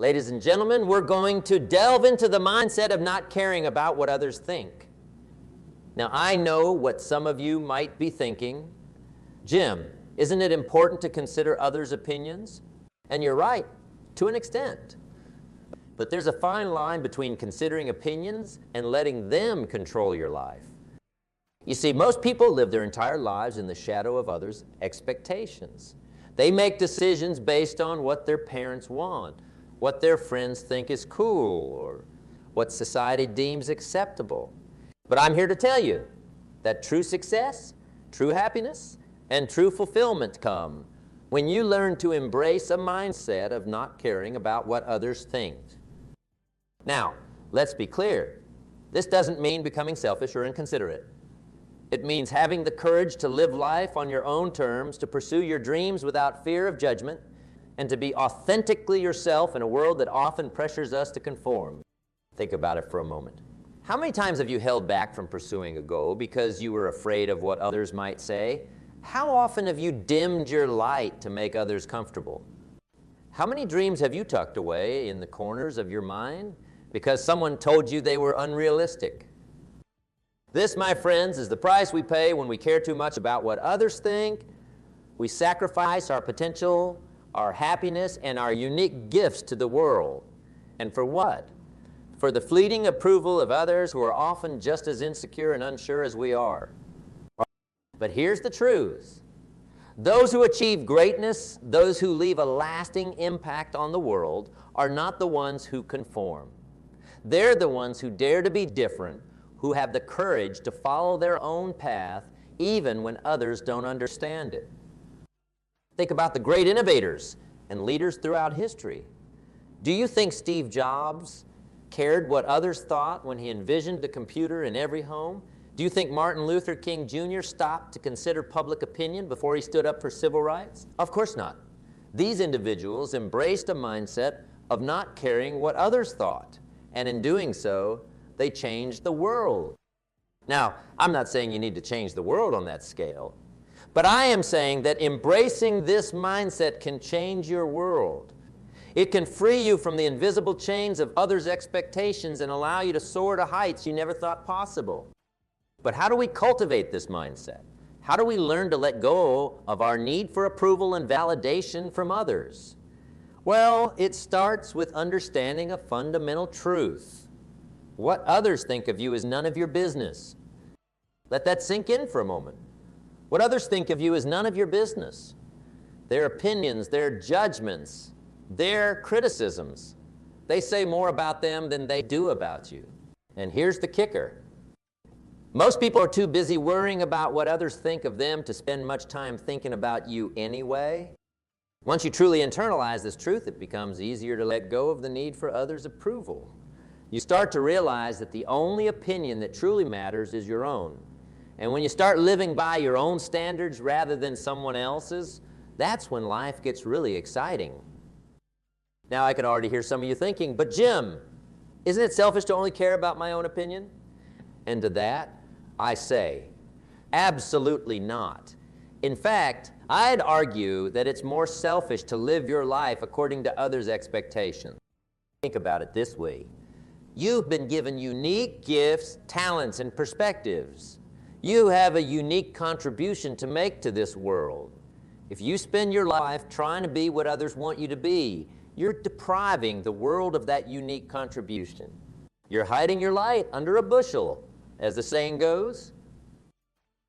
Ladies and gentlemen, we're going to delve into the mindset of not caring about what others think. Now, I know what some of you might be thinking. Jim, isn't it important to consider others' opinions? And you're right, to an extent. But there's a fine line between considering opinions and letting them control your life. You see, most people live their entire lives in the shadow of others' expectations. They make decisions based on what their parents want, what their friends think is cool, or what society deems acceptable. But I'm here to tell you that true success, true happiness, and true fulfillment come when you learn to embrace a mindset of not caring about what others think. Now, let's be clear. This doesn't mean becoming selfish or inconsiderate. It means having the courage to live life on your own terms, to pursue your dreams without fear of judgment, and to be authentically yourself in a world that often pressures us to conform. Think about it for a moment. How many times have you held back from pursuing a goal because you were afraid of what others might say? How often have you dimmed your light to make others comfortable? How many dreams have you tucked away in the corners of your mind because someone told you they were unrealistic? This, my friends, is the price we pay when we care too much about what others think. We sacrifice our potential, our happiness, and our unique gifts to the world. And for what? For the fleeting approval of others who are often just as insecure and unsure as we are. But here's the truth. Those who achieve greatness, those who leave a lasting impact on the world, are not the ones who conform. They're the ones who dare to be different, who have the courage to follow their own path even when others don't understand it. Think about the great innovators and leaders throughout history. Do you think Steve Jobs cared what others thought when he envisioned the computer in every home? Do you think Martin Luther King Jr. stopped to consider public opinion before he stood up for civil rights? Of course not. These individuals embraced a mindset of not caring what others thought, and in doing so, they changed the world. Now, I'm not saying you need to change the world on that scale, but I am saying that embracing this mindset can change your world. It can free you from the invisible chains of others' expectations and allow you to soar to heights you never thought possible. But how do we cultivate this mindset? How do we learn to let go of our need for approval and validation from others? Well, it starts with understanding a fundamental truth. What others think of you is none of your business. Let that sink in for a moment. What others think of you is none of your business. Their opinions, their judgments, their criticisms, they say more about them than they do about you. And here's the kicker. Most people are too busy worrying about what others think of them to spend much time thinking about you anyway. Once you truly internalize this truth, it becomes easier to let go of the need for others' approval. You start to realize that the only opinion that truly matters is your own. And when you start living by your own standards rather than someone else's, that's when life gets really exciting. Now, I can already hear some of you thinking, but Jim, isn't it selfish to only care about my own opinion? And to that, I say, absolutely not. In fact, I'd argue that it's more selfish to live your life according to others' expectations. Think about it this way. You've been given unique gifts, talents, and perspectives. You have a unique contribution to make to this world. If you spend your life trying to be what others want you to be, you're depriving the world of that unique contribution. You're hiding your light under a bushel, as the saying goes.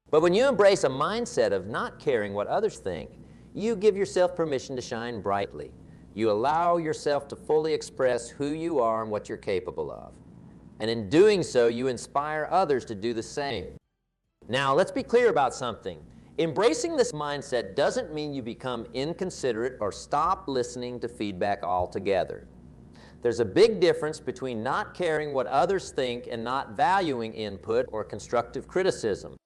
But when you embrace a mindset of not caring what others think, you give yourself permission to shine brightly. You allow yourself to fully express who you are and what you're capable of. And in doing so, you inspire others to do the same. Now, let's be clear about something. Embracing this mindset doesn't mean you become inconsiderate or stop listening to feedback altogether. There's a big difference between not caring what others think and not valuing input or constructive criticism.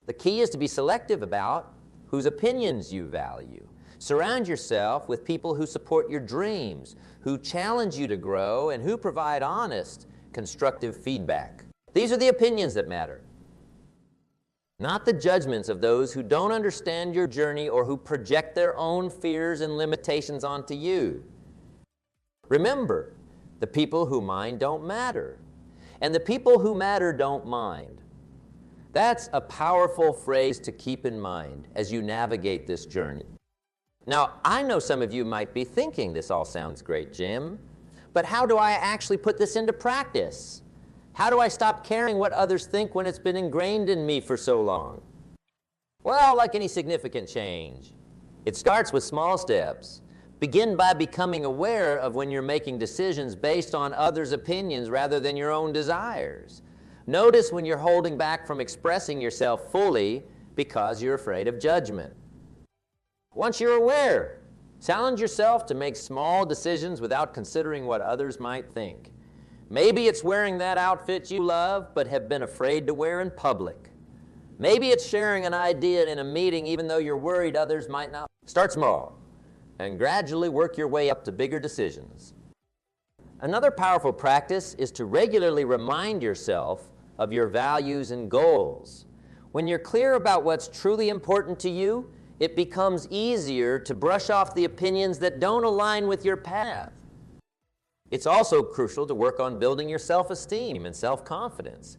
The key is to be selective about whose opinions you value. Surround yourself with people who support your dreams, who challenge you to grow, and who provide honest, constructive feedback. These are the opinions that matter, not the judgments of those who don't understand your journey or who project their own fears and limitations onto you. Remember, the people who mind don't matter, and the people who matter don't mind. That's a powerful phrase to keep in mind as you navigate this journey. Now, I know some of you might be thinking, this all sounds great, Jim, but how do I actually put this into practice? How do I stop caring what others think when it's been ingrained in me for so long? Well, like any significant change, it starts with small steps. Begin by becoming aware of when you're making decisions based on others' opinions rather than your own desires. Notice when you're holding back from expressing yourself fully because you're afraid of judgment. Once you're aware, challenge yourself to make small decisions without considering what others might think. Maybe it's wearing that outfit you love but have been afraid to wear in public. Maybe it's sharing an idea in a meeting even though you're worried others might not. Start small and gradually work your way up to bigger decisions. Another powerful practice is to regularly remind yourself of your values and goals. When you're clear about what's truly important to you, it becomes easier to brush off the opinions that don't align with your path. It's also crucial to work on building your self-esteem and self-confidence.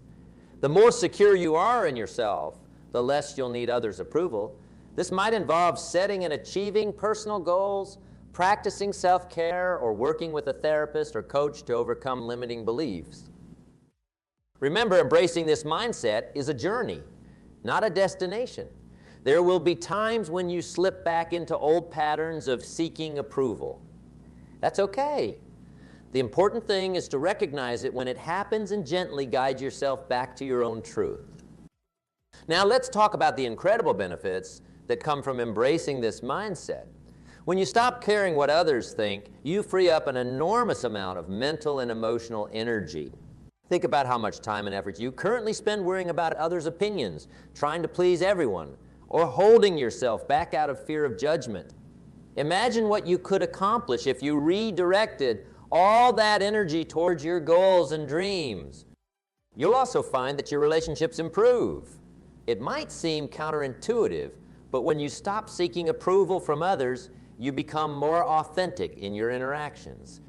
The more secure you are in yourself, the less you'll need others' approval. This might involve setting and achieving personal goals, practicing self-care, or working with a therapist or coach to overcome limiting beliefs. Remember, embracing this mindset is a journey, not a destination. There will be times when you slip back into old patterns of seeking approval. That's okay. The important thing is to recognize it when it happens and gently guide yourself back to your own truth. Now let's talk about the incredible benefits that come from embracing this mindset. When you stop caring what others think, you free up an enormous amount of mental and emotional energy. Think about how much time and effort you currently spend worrying about others' opinions, trying to please everyone, or holding yourself back out of fear of judgment. Imagine what you could accomplish if you redirected all that energy towards your goals and dreams. You'll also find that your relationships improve. It might seem counterintuitive, but when you stop seeking approval from others, you become more authentic in your interactions.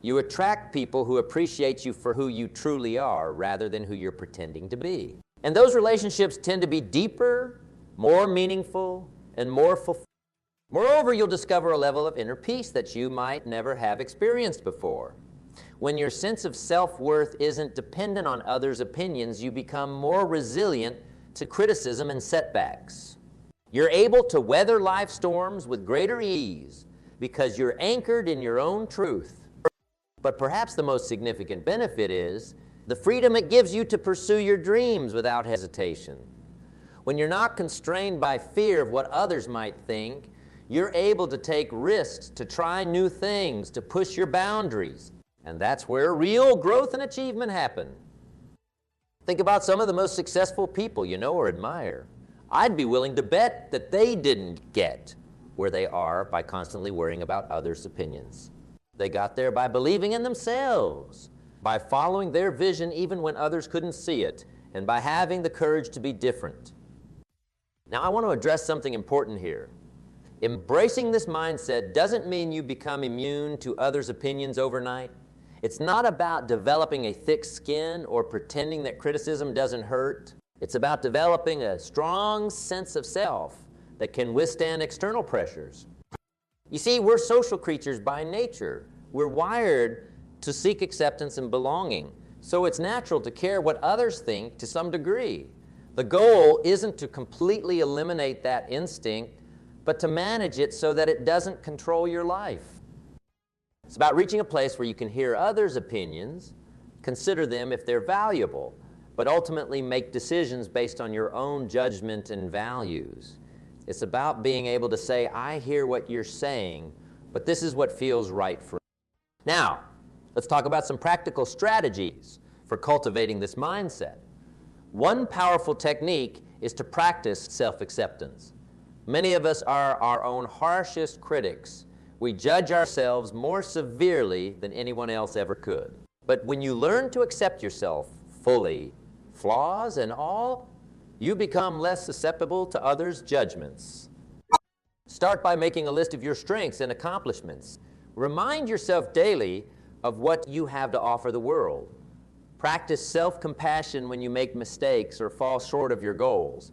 You attract people who appreciate you for who you truly are rather than who you're pretending to be. And those relationships tend to be deeper, more meaningful, and more fulfilling. Moreover, you'll discover a level of inner peace that you might never have experienced before. When your sense of self-worth isn't dependent on others' opinions, you become more resilient to criticism and setbacks. You're able to weather life storms with greater ease because you're anchored in your own truth. But perhaps the most significant benefit is the freedom it gives you to pursue your dreams without hesitation. When you're not constrained by fear of what others might think, you're able to take risks, to try new things, to push your boundaries. And that's where real growth and achievement happen. Think about some of the most successful people you know or admire. I'd be willing to bet that they didn't get where they are by constantly worrying about others' opinions. They got there by believing in themselves, by following their vision even when others couldn't see it, and by having the courage to be different. Now, I want to address something important here. Embracing this mindset doesn't mean you become immune to others' opinions overnight. It's not about developing a thick skin or pretending that criticism doesn't hurt. It's about developing a strong sense of self that can withstand external pressures. You see, we're social creatures by nature. We're wired to seek acceptance and belonging, so it's natural to care what others think to some degree. The goal isn't to completely eliminate that instinct, but to manage it so that it doesn't control your life. It's about reaching a place where you can hear others' opinions, consider them if they're valuable, but ultimately make decisions based on your own judgment and values. It's about being able to say, I hear what you're saying, but this is what feels right for me. Now, let's talk about some practical strategies for cultivating this mindset. One powerful technique is to practice self-acceptance. Many of us are our own harshest critics. We judge ourselves more severely than anyone else ever could. But when you learn to accept yourself fully, flaws and all, you become less susceptible to others' judgments. Start by making a list of your strengths and accomplishments. Remind yourself daily of what you have to offer the world. Practice self-compassion when you make mistakes or fall short of your goals.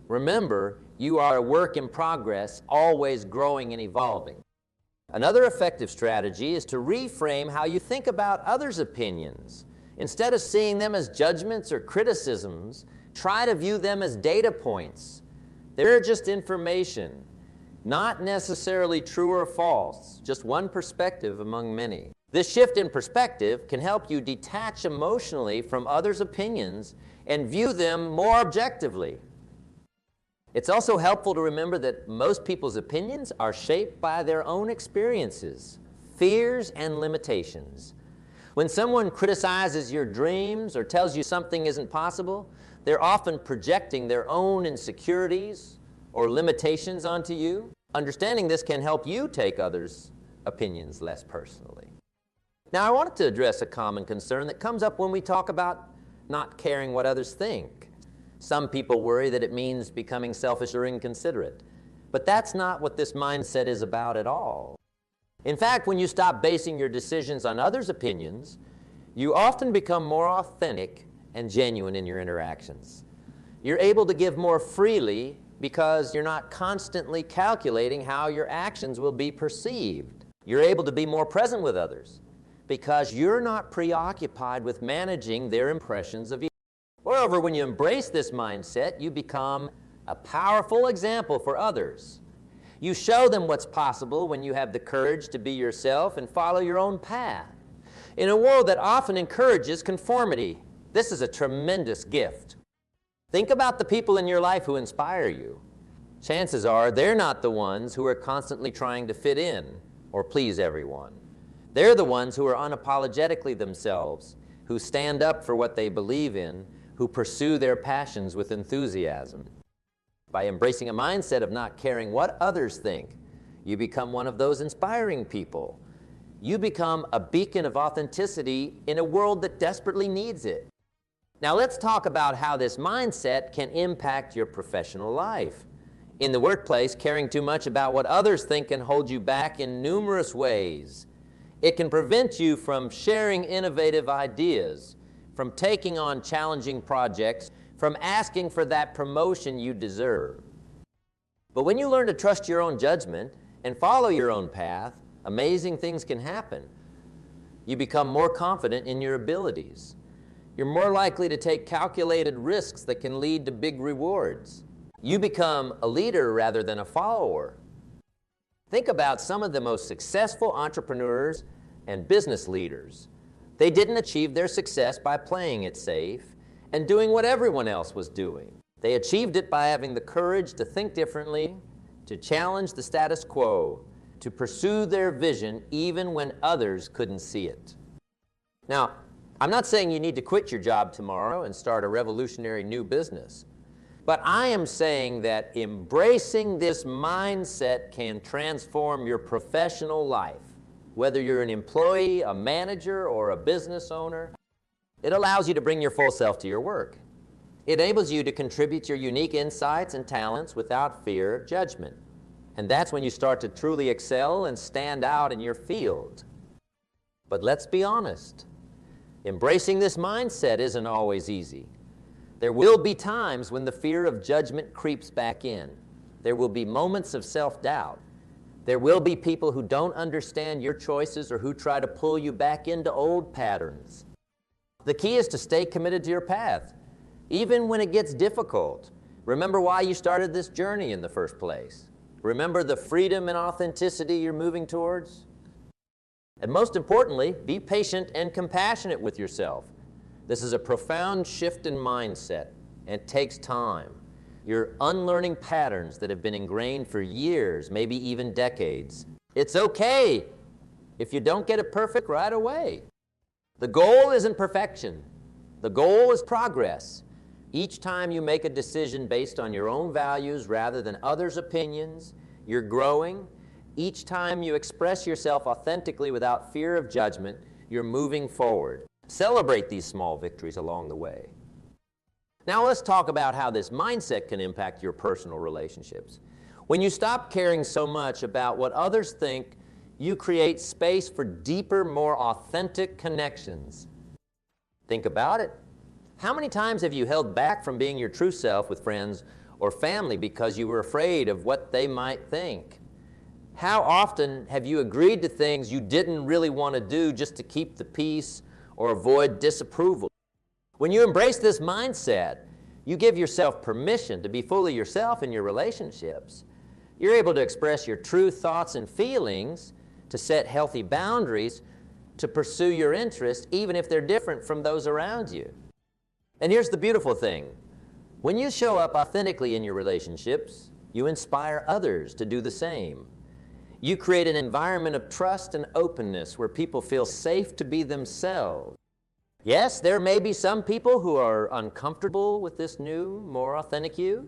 Remember, you are a work in progress, always growing and evolving. Another effective strategy is to reframe how you think about others' opinions. Instead of seeing them as judgments or criticisms, try to view them as data points. They're just information, not necessarily true or false, just one perspective among many. This shift in perspective can help you detach emotionally from others' opinions and view them more objectively. It's also helpful to remember that most people's opinions are shaped by their own experiences, fears, and limitations. When someone criticizes your dreams or tells you something isn't possible, they're often projecting their own insecurities or limitations onto you. Understanding this can help you take others' opinions less personally. Now, I wanted to address a common concern that comes up when we talk about not caring what others think. Some people worry that it means becoming selfish or inconsiderate, but that's not what this mindset is about at all. In fact, when you stop basing your decisions on others' opinions, you often become more authentic and genuine in your interactions. You're able to give more freely because you're not constantly calculating how your actions will be perceived. You're able to be more present with others because you're not preoccupied with managing their impressions of you. Moreover, when you embrace this mindset, you become a powerful example for others. You show them what's possible when you have the courage to be yourself and follow your own path. In a world that often encourages conformity, this is a tremendous gift. Think about the people in your life who inspire you. Chances are they're not the ones who are constantly trying to fit in or please everyone. They're the ones who are unapologetically themselves, who stand up for what they believe in, who pursue their passions with enthusiasm. By embracing a mindset of not caring what others think, you become one of those inspiring people. You become a beacon of authenticity in a world that desperately needs it. Now let's talk about how this mindset can impact your professional life. In the workplace, caring too much about what others think can hold you back in numerous ways. It can prevent you from sharing innovative ideas, from taking on challenging projects, from asking for that promotion you deserve. But when you learn to trust your own judgment and follow your own path, amazing things can happen. You become more confident in your abilities. You're more likely to take calculated risks that can lead to big rewards. You become a leader rather than a follower. Think about some of the most successful entrepreneurs and business leaders. They didn't achieve their success by playing it safe and doing what everyone else was doing. They achieved it by having the courage to think differently, to challenge the status quo, to pursue their vision even when others couldn't see it. Now, I'm not saying you need to quit your job tomorrow and start a revolutionary new business, but I am saying that embracing this mindset can transform your professional life. Whether you're an employee, a manager, or a business owner, it allows you to bring your full self to your work. It enables you to contribute your unique insights and talents without fear of judgment. And that's when you start to truly excel and stand out in your field. But let's be honest, embracing this mindset isn't always easy. There will be times when the fear of judgment creeps back in. There will be moments of self-doubt. There will be people who don't understand your choices or who try to pull you back into old patterns. The key is to stay committed to your path, even when it gets difficult. Remember why you started this journey in the first place. Remember the freedom and authenticity you're moving towards. And most importantly, be patient and compassionate with yourself. This is a profound shift in mindset, and it takes time. You're unlearning patterns that have been ingrained for years, maybe even decades. It's okay if you don't get it perfect right away. The goal isn't perfection. The goal is progress. Each time you make a decision based on your own values rather than others' opinions, you're growing. Each time you express yourself authentically without fear of judgment, you're moving forward. Celebrate these small victories along the way. Now let's talk about how this mindset can impact your personal relationships. When you stop caring so much about what others think, You create space for deeper, more authentic connections. Think about it. How many times have you held back from being your true self with friends or family because you were afraid of what they might think? How often have you agreed to things you didn't really want to do just to keep the peace or avoid disapproval? When you embrace this mindset, you give yourself permission to be fully yourself in your relationships. You're able to express your true thoughts and feelings, to set healthy boundaries, to pursue your interests, even if they're different from those around you. And here's the beautiful thing. When you show up authentically in your relationships, you inspire others to do the same. You create an environment of trust and openness where people feel safe to be themselves. Yes, there may be some people who are uncomfortable with this new, more authentic you.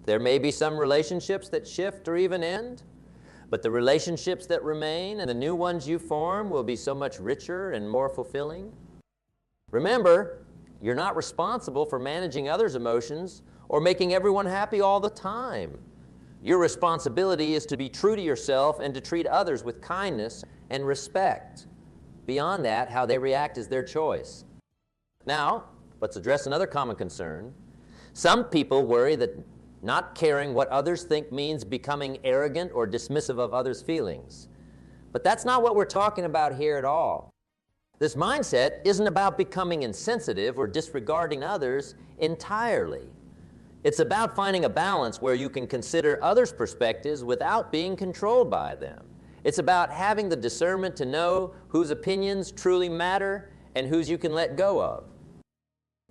There may be some relationships that shift or even end, but the relationships that remain and the new ones you form will be so much richer and more fulfilling. Remember, you're not responsible for managing others' emotions or making everyone happy all the time. Your responsibility is to be true to yourself and to treat others with kindness and respect. Beyond that, how they react is their choice. Now, let's address another common concern. Some people worry that not caring what others think means becoming arrogant or dismissive of others' feelings. But that's not what we're talking about here at all. This mindset isn't about becoming insensitive or disregarding others entirely. It's about finding a balance where you can consider others' perspectives without being controlled by them. It's about having the discernment to know whose opinions truly matter and whose you can let go of.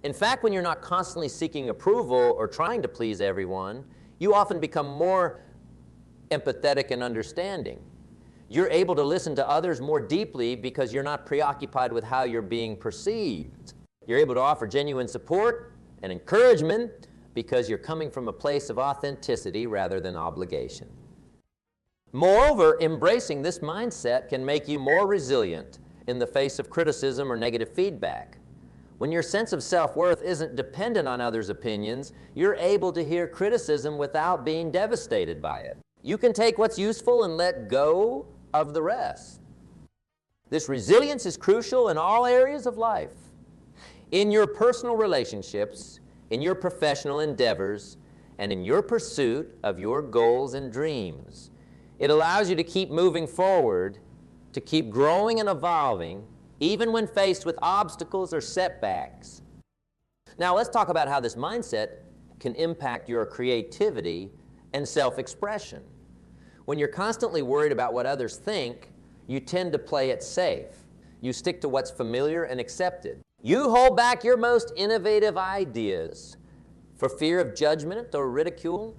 In fact, when you're not constantly seeking approval or trying to please everyone, you often become more empathetic and understanding. You're able to listen to others more deeply because you're not preoccupied with how you're being perceived. You're able to offer genuine support and encouragement because you're coming from a place of authenticity rather than obligation. Moreover, embracing this mindset can make you more resilient in the face of criticism or negative feedback. When your sense of self-worth isn't dependent on others' opinions, you're able to hear criticism without being devastated by it. You can take what's useful and let go of the rest. This resilience is crucial in all areas of life. In your personal relationships, in your professional endeavors, and in your pursuit of your goals and dreams. It allows you to keep moving forward, to keep growing and evolving, even when faced with obstacles or setbacks. Now let's talk about how this mindset can impact your creativity and self-expression. When you're constantly worried about what others think, you tend to play it safe. You stick to what's familiar and accepted. You hold back your most innovative ideas for fear of judgment or ridicule.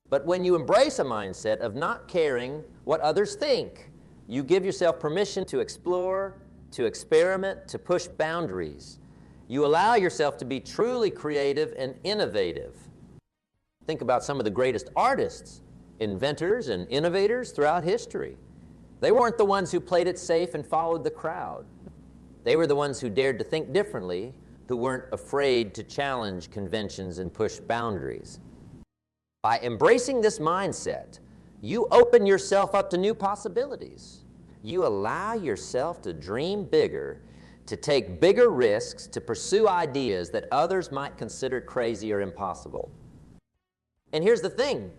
But when you embrace a mindset of not caring what others think, you give yourself permission to explore, to experiment, to push boundaries. You allow yourself to be truly creative and innovative. Think about some of the greatest artists, inventors, and innovators throughout history. They weren't the ones who played it safe and followed the crowd. They were the ones who dared to think differently, who weren't afraid to challenge conventions and push boundaries. By embracing this mindset, you open yourself up to new possibilities. You allow yourself to dream bigger, to take bigger risks, to pursue ideas that others might consider crazy or impossible. And here's the thing,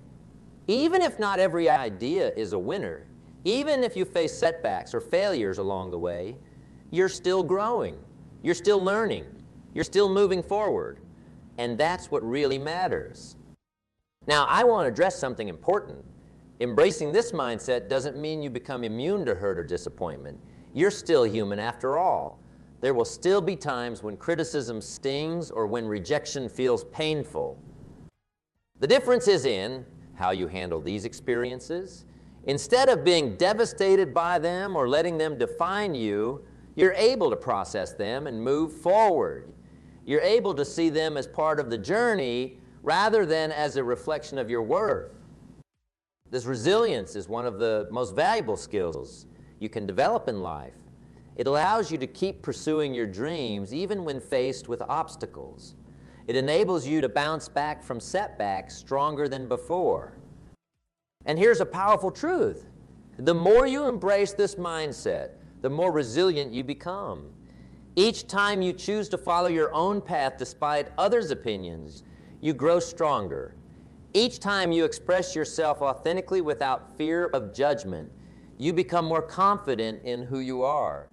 even if not every idea is a winner, even if you face setbacks or failures along the way, you're still growing, you're still learning, you're still moving forward, and that's what really matters. Now, I want to address something important. Embracing this mindset doesn't mean you become immune to hurt or disappointment. You're still human after all. There will still be times when criticism stings or when rejection feels painful. The difference is in how you handle these experiences. Instead of being devastated by them or letting them define you, you're able to process them and move forward. You're able to see them as part of the journey rather than as a reflection of your worth. This resilience is one of the most valuable skills you can develop in life. It allows you to keep pursuing your dreams even when faced with obstacles. It enables you to bounce back from setbacks stronger than before. And here's a powerful truth. The more you embrace this mindset, the more resilient you become. Each time you choose to follow your own path despite others' opinions, you grow stronger. Each time you express yourself authentically without fear of judgment, you become more confident in who you are.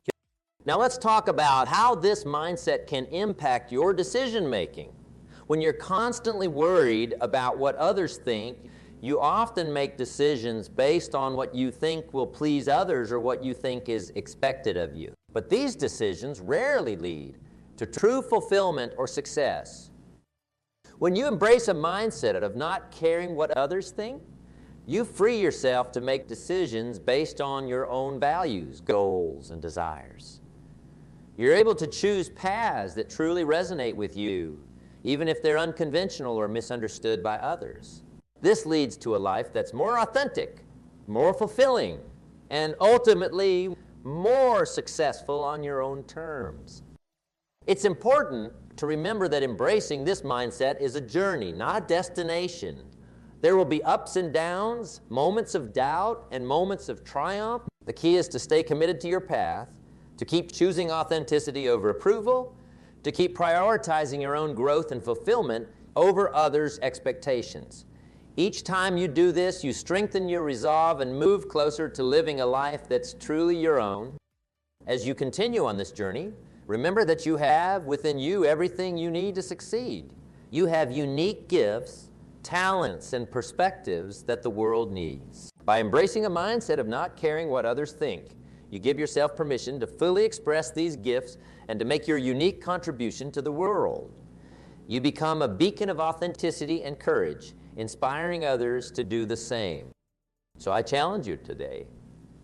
Now let's talk about how this mindset can impact your decision making. When you're constantly worried about what others think, you often make decisions based on what you think will please others or what you think is expected of you. But these decisions rarely lead to true fulfillment or success. When you embrace a mindset of not caring what others think, you free yourself to make decisions based on your own values, goals, and desires. You're able to choose paths that truly resonate with you, even if they're unconventional or misunderstood by others. This leads to a life that's more authentic, more fulfilling, and ultimately more successful on your own terms. It's important to remember that embracing this mindset is a journey, not a destination. There will be ups and downs, moments of doubt, and moments of triumph. The key is to stay committed to your path, to keep choosing authenticity over approval, to keep prioritizing your own growth and fulfillment over others' expectations. Each time you do this, you strengthen your resolve and move closer to living a life that's truly your own. As you continue on this journey, remember that you have within you everything you need to succeed. You have unique gifts, talents, and perspectives that the world needs. By embracing a mindset of not caring what others think, you give yourself permission to fully express these gifts and to make your unique contribution to the world. You become a beacon of authenticity and courage, inspiring others to do the same. So I challenge you today.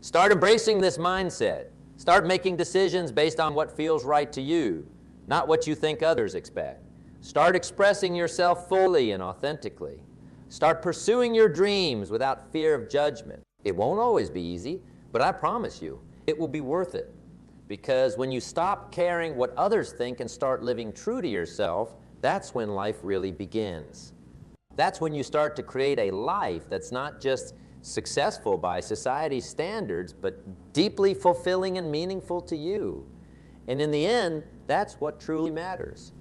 Start embracing this mindset. Start making decisions based on what feels right to you, not what you think others expect. Start expressing yourself fully and authentically. Start pursuing your dreams without fear of judgment. It won't always be easy, but I promise you, it will be worth it. Because when you stop caring what others think and start living true to yourself, that's when life really begins. That's when you start to create a life that's not just successful by society's standards, but deeply fulfilling and meaningful to you. And in the end, that's what truly matters.